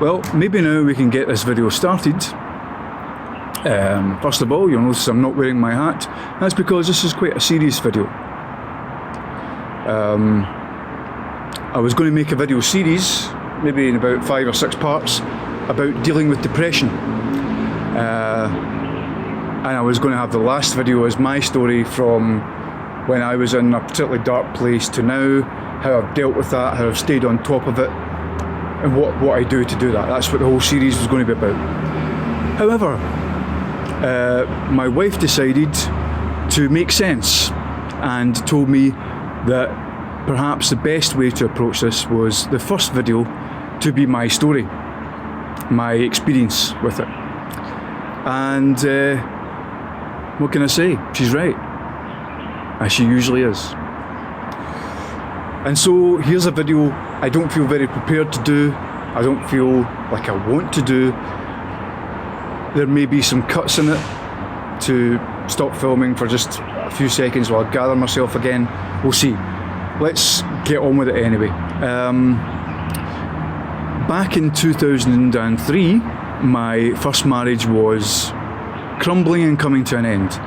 Well, maybe now we can get this video started. First of all, you'll notice I'm not wearing my hat. That's because this is quite a serious video. I was going to make a video series, maybe in about 5 or 6 parts, about dealing with depression. And I was going to have the last video as my story from when I was in a particularly dark place to now, how I've dealt with that, how I've stayed on top of it, and what I do to do that. That's what the whole series was going to be about. However, my wife decided to make sense and told me that perhaps the best way to approach this was the first video to be my story, my experience with it. And what can I say? She's right, as she usually is. And so here's a video I don't feel very prepared to do. I don't feel like I want to do. There may be some cuts in it to stop filming for just a few seconds while I gather myself again. We'll see. Let's get on with it anyway. Back in 2003, my first marriage was crumbling and coming to an end.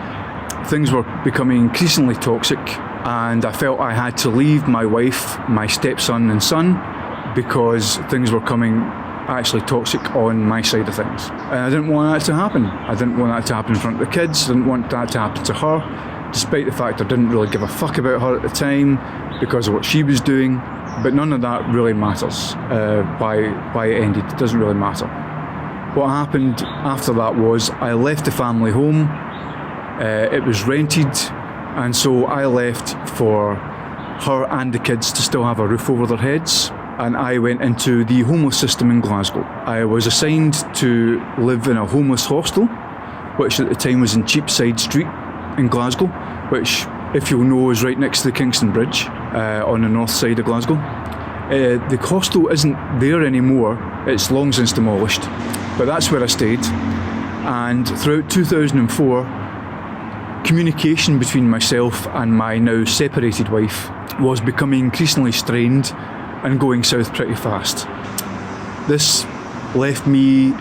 Things were becoming increasingly toxic, and I felt I had to leave my wife, my stepson and son, because things were coming actually toxic on my side of things. And I didn't want that to happen. I didn't want that to happen in front of the kids. I didn't want that to happen to her, despite the fact I didn't really give a fuck about her at the time because of what she was doing. But none of that really matters. Why it ended, it doesn't really matter. What happened after that was I left the family home. It was rented, and so I left for her and the kids to still have a roof over their heads. And I went into the homeless system in Glasgow. I was assigned to live in a homeless hostel, which at the time was in Cheapside Street in Glasgow, which, if you'll know, is right next to the Kingston Bridge on the north side of Glasgow. The hostel isn't there anymore, it's long since demolished, but that's where I stayed. And throughout 2004, communication between myself and my now separated wife was becoming increasingly strained and going south pretty fast. This left me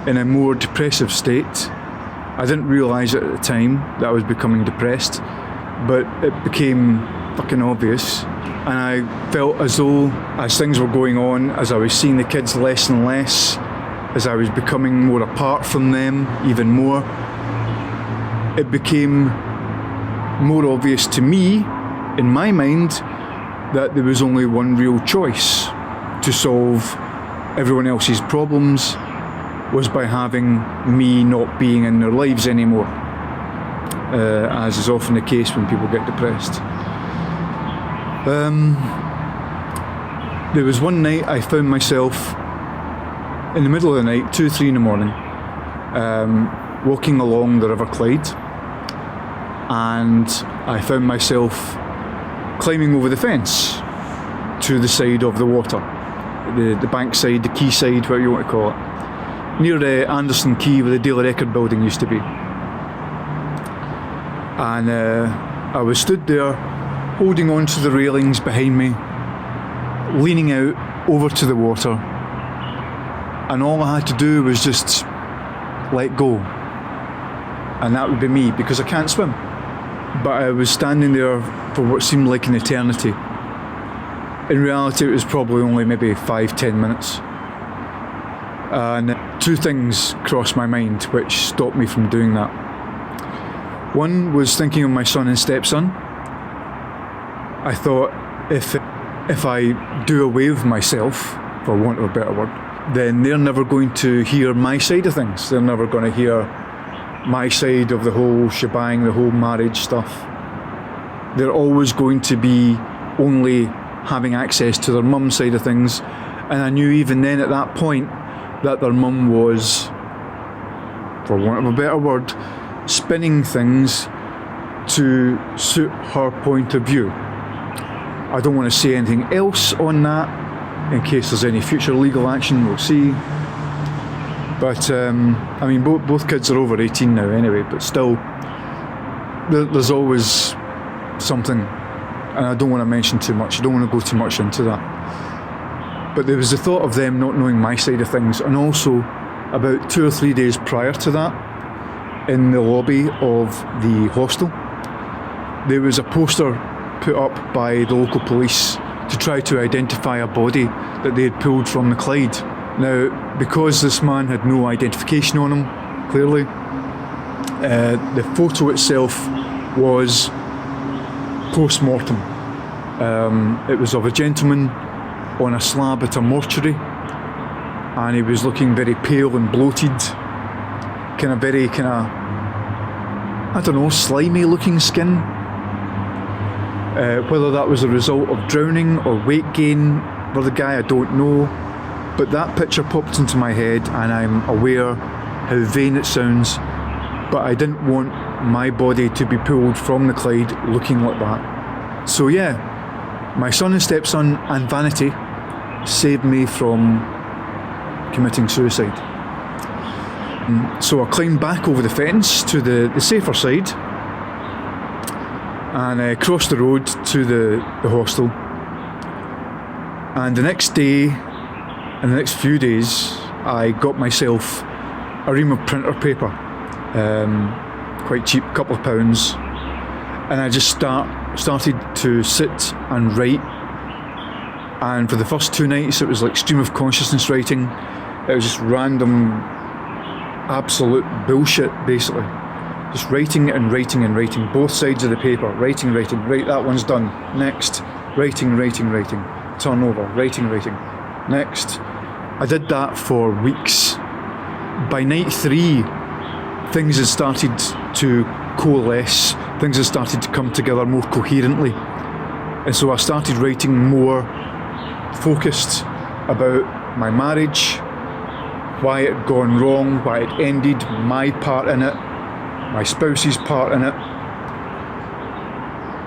in a more depressive state. I didn't realise it at the time that I was becoming depressed, but it became fucking obvious. And I felt as though, as things were going on, as I was seeing the kids less and less, as I was becoming more apart from them even more, it became more obvious to me, in my mind, that there was only one real choice to solve everyone else's problems, was by having me not being in their lives anymore, as is often the case when people get depressed. There was one night I found myself in the middle of the night, 2 or 3 in the morning, walking along the River Clyde, and I found myself climbing over the fence to the side of the water, the bank side, the quay side, whatever you want to call it, near the Anderson Quay where the Daily Record building used to be. And I was stood there holding on to the railings behind me, leaning out over to the water, and all I had to do was just let go, and that would be me, because I can't swim. But I was standing there for what seemed like an eternity. In reality, it was probably only maybe 5-10 minutes. And 2 things crossed my mind which stopped me from doing that. One was thinking of my son and stepson. I thought, if I do away with myself, for want of a better word, then they're never going to hear my side of things. They're never going to hear my side of the whole shebang, the whole marriage stuff. They're always going to be only having access to their mum's side of things, and I knew even then at that point that their mum was, for want of a better word, spinning things to suit her point of view. I don't want to say anything else on that in case there's any future legal action, we'll see. But I mean, both kids are over 18 now anyway, but still, there's always something, and I don't want to mention too much, I don't want to go too much into that. But there was the thought of them not knowing my side of things, and also about 2 or 3 days prior to that, in the lobby of the hostel, there was a poster put up by the local police to try to identify a body that they had pulled from the Clyde. Now, because this man had no identification on him, clearly, the photo itself was post-mortem. It was of a gentleman on a slab at a mortuary, and he was looking very pale and bloated, I don't know, slimy looking skin. Whether that was a result of drowning or weight gain for the guy, I don't know, but that picture popped into my head, and I'm aware how vain it sounds, but I didn't want my body to be pulled from the Clyde looking like that. So yeah, my son and stepson and vanity saved me from committing suicide. So I climbed back over the fence to the safer side, and crossed the road to the hostel. And the next day, and the next few days, I got myself a ream of printer paper, quite cheap, couple of £2, and I just started to sit and write. And for the first 2 nights, it was like stream of consciousness writing. It was just random, absolute bullshit, basically. Just writing and writing and writing, both sides of the paper, writing, right, that one's done, next, writing, turn over, writing, next. I did that for weeks. By night 3, things had started to coalesce, things had started to come together more coherently. And so I started writing more focused about my marriage, why it had gone wrong, why it ended, my part in it, my spouse's part in it,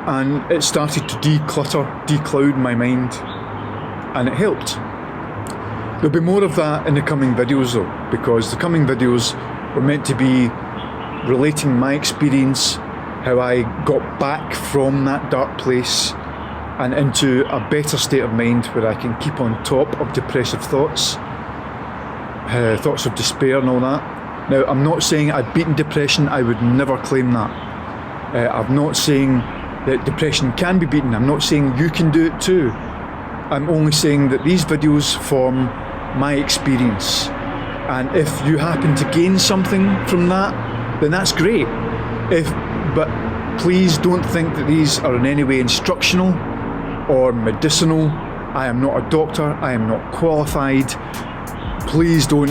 and it started to decloud my mind, and it helped. There'll be more of that in the coming videos though, because the coming videos were meant to be relating my experience, how I got back from that dark place and into a better state of mind where I can keep on top of depressive thoughts, thoughts of despair and all that. Now, I'm not saying I've beaten depression, I would never claim that. I'm not saying that depression can be beaten, I'm not saying you can do it too. I'm only saying that these videos form my experience. And if you happen to gain something from that, then that's great. But please don't think that these are in any way instructional or medicinal. I am not a doctor, I am not qualified. Please don't.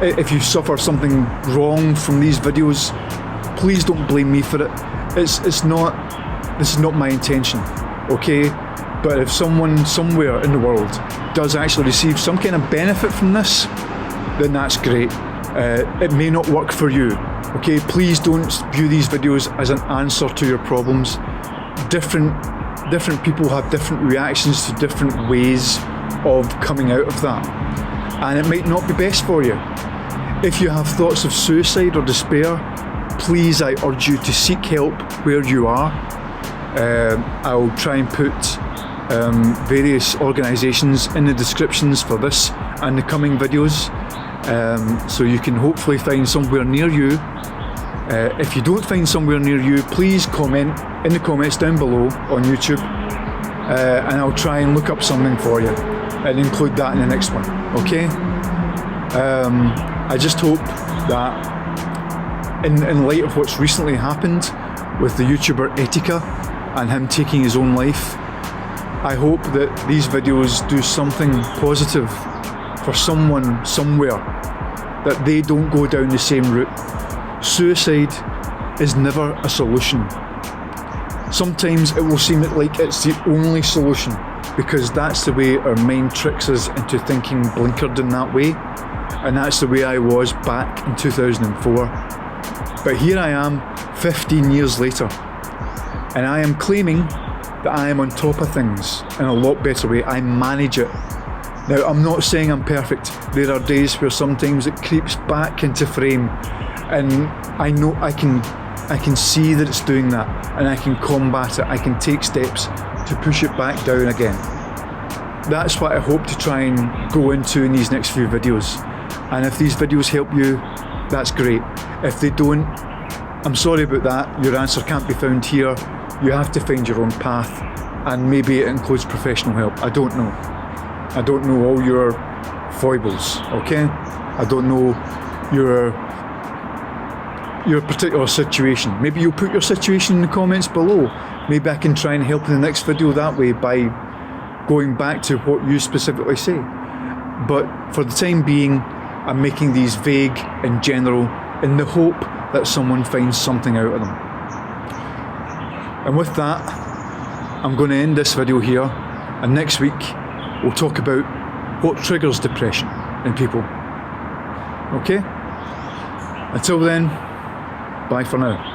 If you suffer something wrong from these videos, please don't blame me for it. This is not my intention, okay? But if someone somewhere in the world does actually receive some kind of benefit from this, then that's great. It may not work for you, okay? Please don't view these videos as an answer to your problems. Different people have different reactions to different ways of coming out of that, and it might not be best for you. If you have thoughts of suicide or despair, please, I urge you to seek help where you are. I'll try and put various organisations in the descriptions for this and the coming videos, so you can hopefully find somewhere near you. If you don't find somewhere near you, please comment in the comments down below on YouTube, and I'll try and look up something for you and include that in the next one, okay? I just hope that in light of what's recently happened with the YouTuber Etika and him taking his own life, I hope that these videos do something positive for someone somewhere, that they don't go down the same route. Suicide is never a solution. Sometimes it will seem like it's the only solution, because that's the way our mind tricks us into thinking blinkered in that way, and that's the way I was back in 2004. But here I am 15 years later, and I am claiming that I am on top of things in a lot better way. I manage it. Now, I'm not saying I'm perfect. There are days where sometimes it creeps back into frame, and I know I can see that it's doing that, and I can combat it. I can take steps to push it back down again. that's what I hope to try and go into in these next few videos. And if these videos help you, that's great. If they don't, I'm sorry about that. Your answer can't be found here. You have to find your own path, and maybe it includes professional help. I don't know. I don't know all your foibles, okay? I don't know your particular situation. Maybe you'll put your situation in the comments below. Maybe I can try and help in the next video that way by going back to what you specifically say. But for the time being, I'm making these vague and general in the hope that someone finds something out of them. And with that, I'm going to end this video here, and next week we'll talk about what triggers depression in people. Okay? Until then, bye for now.